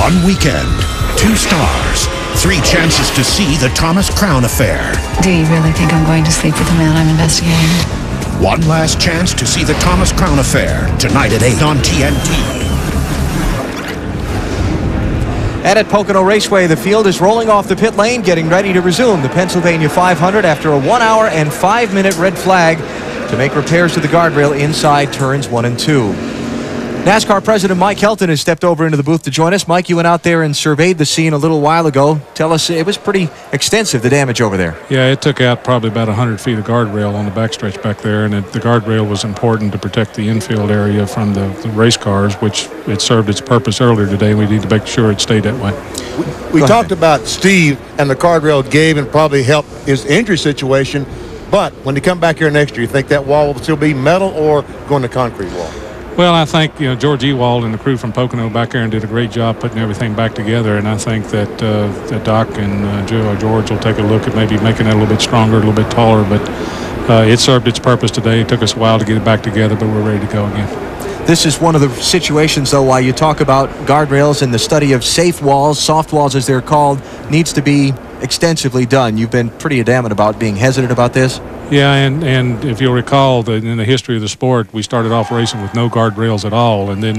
One weekend, 2 stars, 3 chances to see the Thomas Crown affair. Do you really think I'm going to sleep with the man I'm investigating? One last chance to see the Thomas Crown affair, tonight at 8 on TNT. And at Pocono Raceway, the field is rolling off the pit lane, getting ready to resume the Pennsylvania 500 after a 1 hour and 5-minute red flag to make repairs to the guardrail inside turns 1 and 2. NASCAR President Mike Helton has stepped over into the booth to join us. Mike, you went out there and surveyed the scene a little while ago. Tell us, it was pretty extensive, the damage over there. Yeah, it took out probably about 100 feet of guardrail on the backstretch back there, and the guardrail was important to protect the infield area from the race cars, which it served its purpose earlier today. We need to make sure it stayed that way. We talked about Steve, and the guardrail gave and probably helped his injury situation, but when they come back here next year, you think that wall will still be metal or going to concrete wall? Well, I think, George Ewald and the crew from Pocono back there and did a great job putting everything back together, and I think that Doc and George will take a look at maybe making it a little bit stronger, a little bit taller, but it served its purpose today. It took us a while to get it back together, but we're ready to go again. This is one of the situations, though, while you talk about guardrails and the study of safe walls, soft walls as they're called, needs to be extensively done. You've been pretty adamant about being hesitant about this. Yeah, and if you'll recall that in the history of the sport, we started off racing with no guardrails at all, and then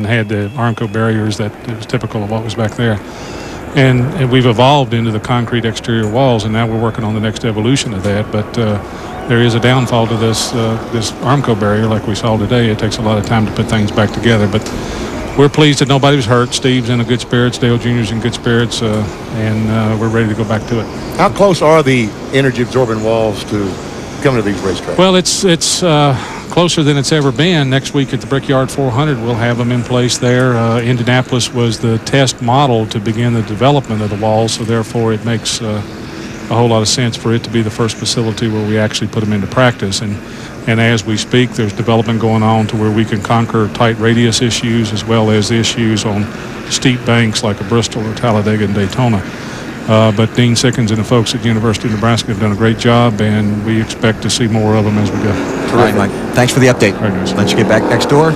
had the Armco barriers that was typical of what was back there. And we've evolved into the concrete exterior walls, and now we're working on the next evolution of that. But there is a downfall to this Armco barrier, like we saw today. It takes a lot of time to put things back together, but we're pleased that nobody was hurt. Steve's in a good spirits. Dale Jr.'s in good spirits, and we're ready to go back to it. How close are the energy-absorbing walls to coming to these racetracks? Well, it's closer than it's ever been. Next week at the Brickyard 400, we'll have them in place there. Indianapolis was the test model to begin the development of the walls, so therefore it makes a whole lot of sense for it to be the first facility where we actually put them into practice. And as we speak, there's development going on to where we can conquer tight radius issues as well as issues on steep banks like a Bristol or Talladega and Daytona. But Dean Sickens and the folks at the University of Nebraska have done a great job, and we expect to see more of them as we go. All right, Mike. Thanks for the update. Let's you get back next door,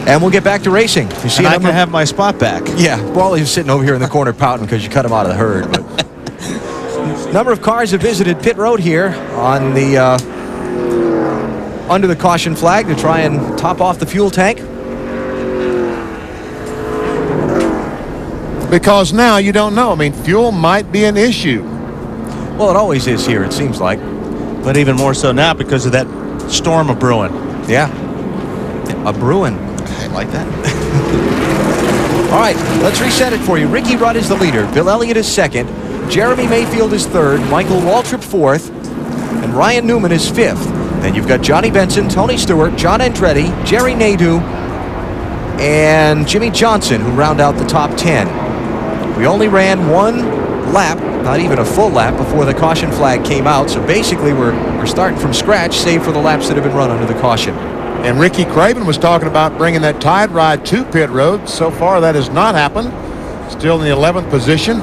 and we'll get back to racing. You see, I can have my spot back. Yeah, Wally's sitting over here in the corner pouting because you cut him out of the herd. But number of cars have visited pit road here on the under the caution flag to try and top off the fuel tank. Because now you don't know. I mean, fuel might be an issue. Well, it always is here, it seems like. But even more so now because of that storm of brewing. Yeah. A brewing. I like that. All right, let's reset it for you. Ricky Rudd is the leader. Bill Elliott is second. Jeremy Mayfield is third. Michael Waltrip fourth. And Ryan Newman is fifth. Then you've got Johnny Benson, Tony Stewart, John Andretti, Jerry Nadeau, and Jimmy Johnson, who round out the top 10. We only ran one lap, not even a full lap, before the caution flag came out. So basically, we're starting from scratch, save for the laps that have been run under the caution. And Ricky Craven was talking about bringing that Tide Ride to pit road. So far, that has not happened. Still in the 11th position.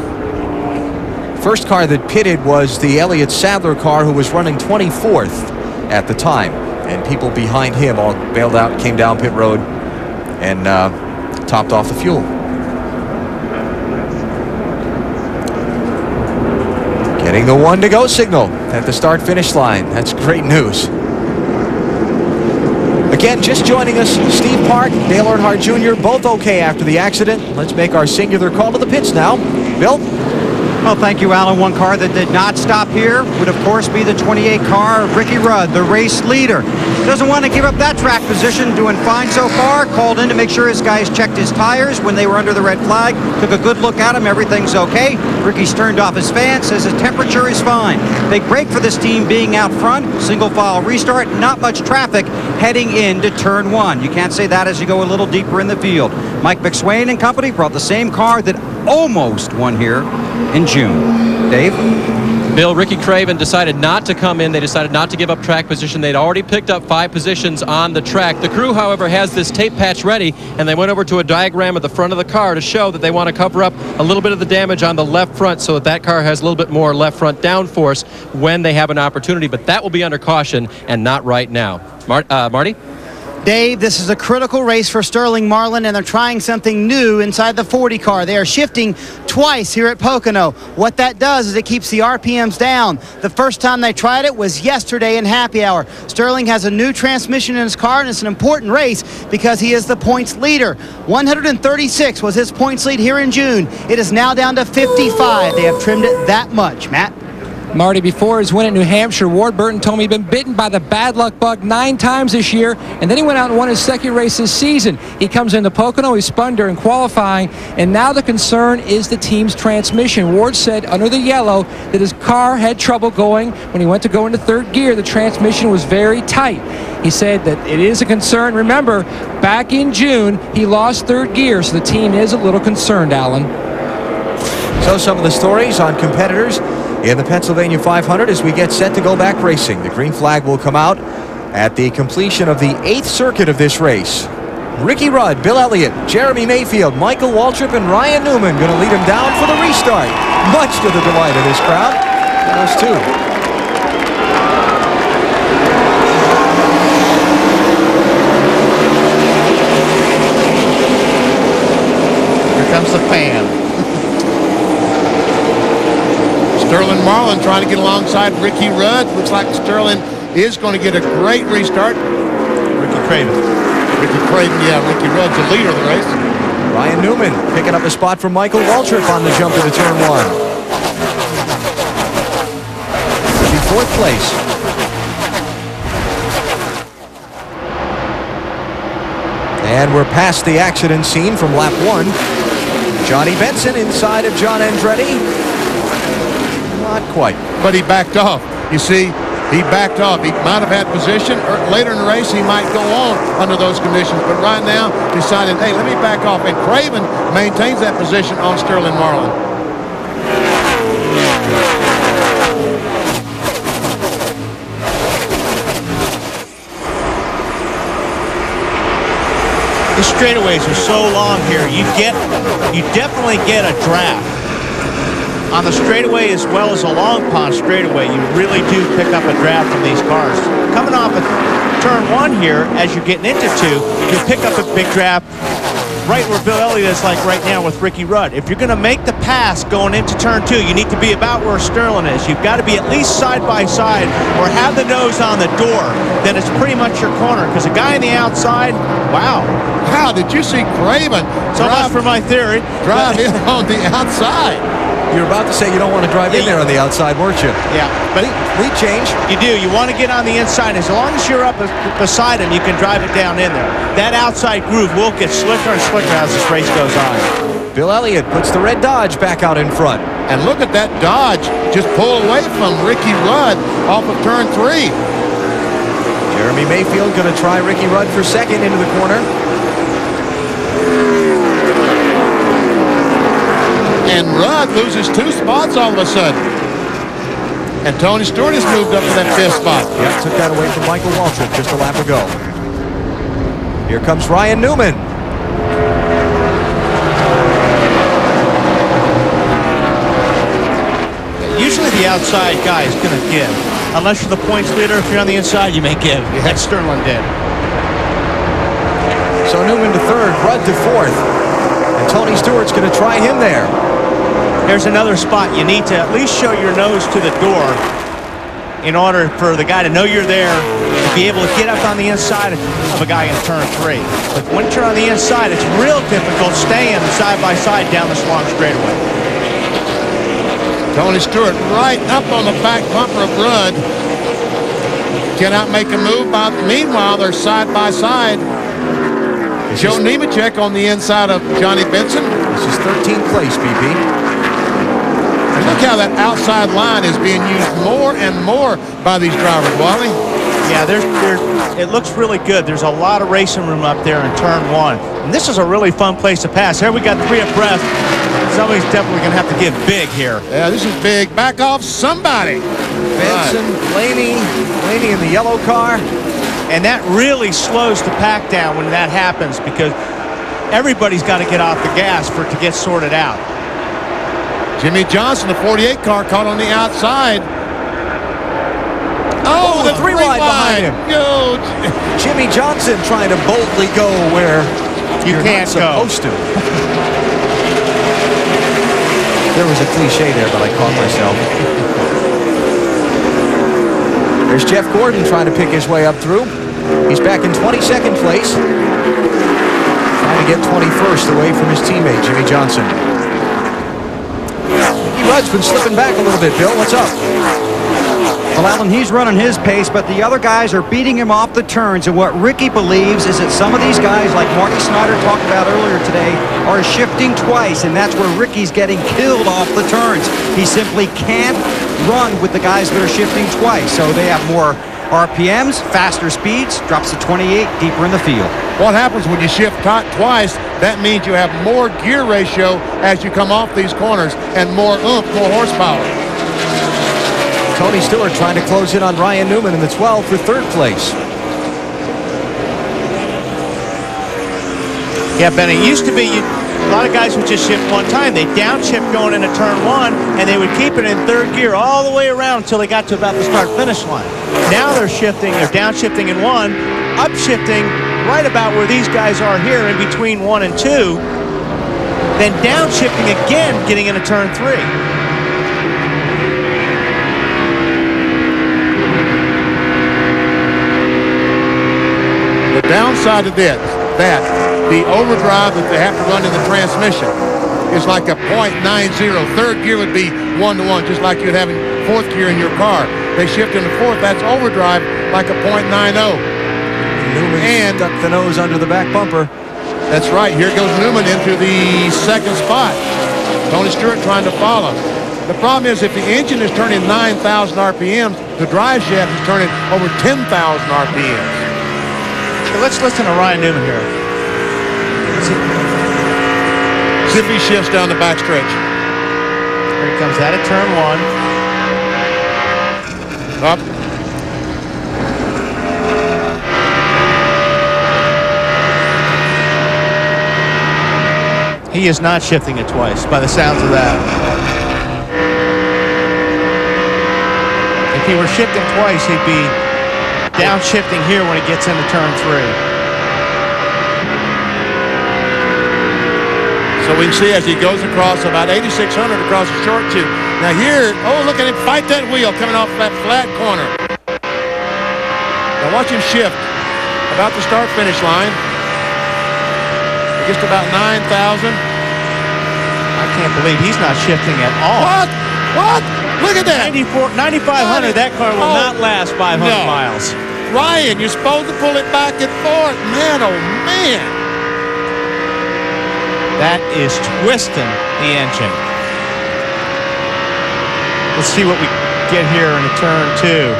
First car that pitted was the Elliott Sadler car, who was running 24th at the time. And people behind him all bailed out, came down pit road, and topped off the fuel. Getting the 1 to go signal at the start-finish line. That's great news. Again, just joining us, Steve Park, Dale Earnhardt Jr., both okay after the accident. Let's make our singular call to the pits now. Bill? Well, thank you, Alan. One car that did not stop here would, of course, be the 28 car of Ricky Rudd, the race leader. Doesn't want to give up that track position, doing fine so far. Called in to make sure his guys checked his tires when they were under the red flag. Took a good look at him. Everything's okay. Ricky's turned off his fan, says the temperature is fine. Big break for this team being out front. Single file restart. Not much traffic heading into turn 1. You can't say that as you go a little deeper in the field. Mike McSwain and company brought the same car that almost won here in June. Dave? Bill, Ricky Craven decided not to come in. They decided not to give up track position. They'd already picked up 5 positions on the track. The crew, however, has this tape patch ready, and they went over to a diagram at the front of the car to show that they want to cover up a little bit of the damage on the left front so that that car has a little bit more left front downforce when they have an opportunity. But that will be under caution and not right now. Marty? Dave, this is a critical race for Sterling Marlin, and they're trying something new inside the 40 car. They are shifting twice here at Pocono. What that does is it keeps the RPMs down. The first time they tried it was yesterday in happy hour. Sterling has a new transmission in his car, and it's an important race because he is the points leader. 136 was his points lead here in June. It is now down to 55. They have trimmed it that much. Matt? Marty, before his win at New Hampshire, Ward Burton told me he'd been bitten by the bad luck bug 9 times this year, and then he went out and won his second race this season. He comes into Pocono, he spun during qualifying, and now the concern is the team's transmission. Ward said under the yellow that his car had trouble going. When he went to go into third gear, the transmission was very tight. He said that it is a concern. Remember, back in June, he lost third gear, so the team is a little concerned, Alan. So some of the stories on competitors in the Pennsylvania 500 as we get set to go back racing. The green flag will come out at the completion of the 8th circuit of this race. Ricky Rudd, Bill Elliott, Jeremy Mayfield, Michael Waltrip, and Ryan Newman going to lead him down for the restart. Much to the delight of this crowd. Those two. Here comes the fan. Sterling Marlin trying to get alongside Ricky Rudd. Looks like Sterling is going to get a great restart. Ricky Craven, yeah. Ricky Rudd's the leader of the race. Ryan Newman picking up a spot from Michael Waltrip on the jump into turn 1. In 4th place. And we're past the accident scene from lap 1. Johnny Benson inside of John Andretti. Not quite. But he backed off. You see, he backed off. He might have had position. Or later in the race, he might go on under those conditions. But right now, decided, hey, let me back off. And Craven maintains that position on Sterling Marlin. the straightaways are so long here. You definitely get a draft. On the straightaway as well as a long pond straightaway, you really do pick up a draft from these cars. Coming off of turn 1 here, as you're getting into 2, you pick up a big draft right where Bill Elliott is like right now with Ricky Rudd. If you're going to make the pass going into turn 2, you need to be about where Sterling is. You've got to be at least side by side or have the nose on the door. Then it's pretty much your corner, because a guy on the outside, wow. Wow, did you see Craven? So much for my theory. Drive in on the outside. You're about to say you don't want to drive in there on the outside, weren't you? Yeah. But lead change. You do. You want to get on the inside. As long as you're up beside him, you can drive it down in there. That outside groove will get slicker and slicker as this race goes on. Bill Elliott puts the red Dodge back out in front. And look at that Dodge just pull away from Ricky Rudd off of turn 3. Jeremy Mayfield going to try Ricky Rudd for second into the corner. And Rudd loses 2 spots all of a sudden. And Tony Stewart has moved up to that 5th spot. Yeah, took that away from Michael Waltrip just a lap ago. Here comes Ryan Newman. Usually the outside guy is going to give. Unless you're the points leader, if you're on the inside, you may give. Yeah. That Sterling did. So Newman to 3rd, Rudd to 4th. And Tony Stewart's going to try him there. Here's another spot. You need to at least show your nose to the door in order for the guy to know you're there, to be able to get up on the inside of a guy in turn 3. But once you're on the inside, it's real difficult staying side by side down this long straightaway. Tony Stewart right up on the back bumper of Rudd. Cannot make a move. Meanwhile, they're side by side. Joe Nemechek on the inside of Johnny Benson. This is 13th place, BP. And look how that outside line is being used more and more by these drivers, Wally. Yeah, it looks really good. There's a lot of racing room up there in turn 1. And this is a really fun place to pass. Here we got 3 abreast. Somebody's definitely going to have to give big here. Yeah, this is big. Back off somebody. Benson, Blaney in the yellow car. And that really slows the pack down when that happens, because everybody's got to get off the gas for it to get sorted out. Jimmy Johnson, the 48 car, caught on the outside. Oh, the three wide behind him. Huge. Jimmy Johnson trying to boldly go where you're can't not supposed to. There was a cliche there, but I caught myself. There's Jeff Gordon trying to pick his way up through. He's back in 22nd place. Trying to get 21st away from his teammate, Jimmy Johnson. Ricky Rudd's been slipping back a little bit. Bill, what's up? Well, Alan, he's running his pace, but the other guys are beating him off the turns. And what Ricky believes is that some of these guys, like Marty Snyder talked about earlier today, are shifting twice, and that's where Ricky's getting killed off the turns. He simply can't run with the guys that are shifting twice. So they have more RPMs, faster speeds, drops to 28, deeper in the field. What happens when you shift twice? That means you have more gear ratio as you come off these corners and more oomph, more horsepower. Tony Stewart trying to close in on Ryan Newman in the 12 for third place. Yeah, Ben, it used to be a lot of guys would just shift one time. They downshift going into turn one, and they would keep it in third gear all the way around until they got to about the start-finish line. Now they're downshifting in one, upshifting right about where these guys are here in between 1 and 2, then downshifting again, getting into turn 3. The downside of that the overdrive that they have to run in the transmission is like a .90. Third gear would be 1-to-1, just like you'd have in fourth gear in your car. They shift into fourth. That's overdrive like a .90. Newman stuck the nose under the back bumper. That's right. Here goes Newman into the second spot. Tony Stewart trying to follow. The problem is if the engine is turning 9,000 RPMs, the drive shaft is turning over 10,000 RPMs. So let's listen to Ryan Newman here. Zippy shifts down the backstretch. Here he comes out of turn 1. Up. He is not shifting it twice, by the sounds of that. If he were shifting twice, he'd be downshifting here when he gets into turn 3. So we can see as he goes across about 8,600 across the short tube. Now here, oh, look at him fight that wheel coming off that flat corner. Now watch him shift about the start-finish line. Just about 9,000. I can't believe he's not shifting at all. What? Look at that. 9,500, that car will not last 500 miles. Ryan, you're supposed to pull it back and forth. Man, oh man. That is twisting the engine. Let's see what we get here in a turn 2.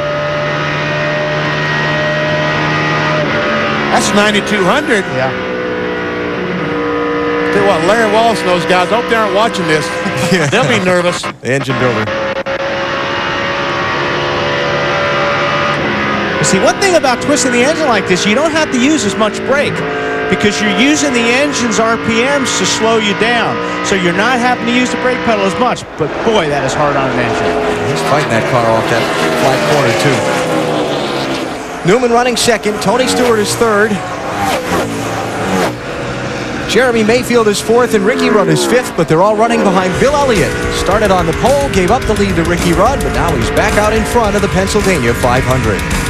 That's 9,200. Yeah. Tell you what, Larry Wallace and those guys, I hope they aren't watching this. They'll be nervous. The engine builder. See, one thing about twisting the engine like this, you don't have to use as much brake because you're using the engine's RPMs to slow you down. So you're not having to use the brake pedal as much. But boy, that is hard on an engine. He's fighting that car off that flat corner, too. Newman running second. Tony Stewart is third. Jeremy Mayfield is fourth and Ricky Rudd is fifth, but they're all running behind Bill Elliott. Started on the pole, gave up the lead to Ricky Rudd, but now he's back out in front of the Pennsylvania 500.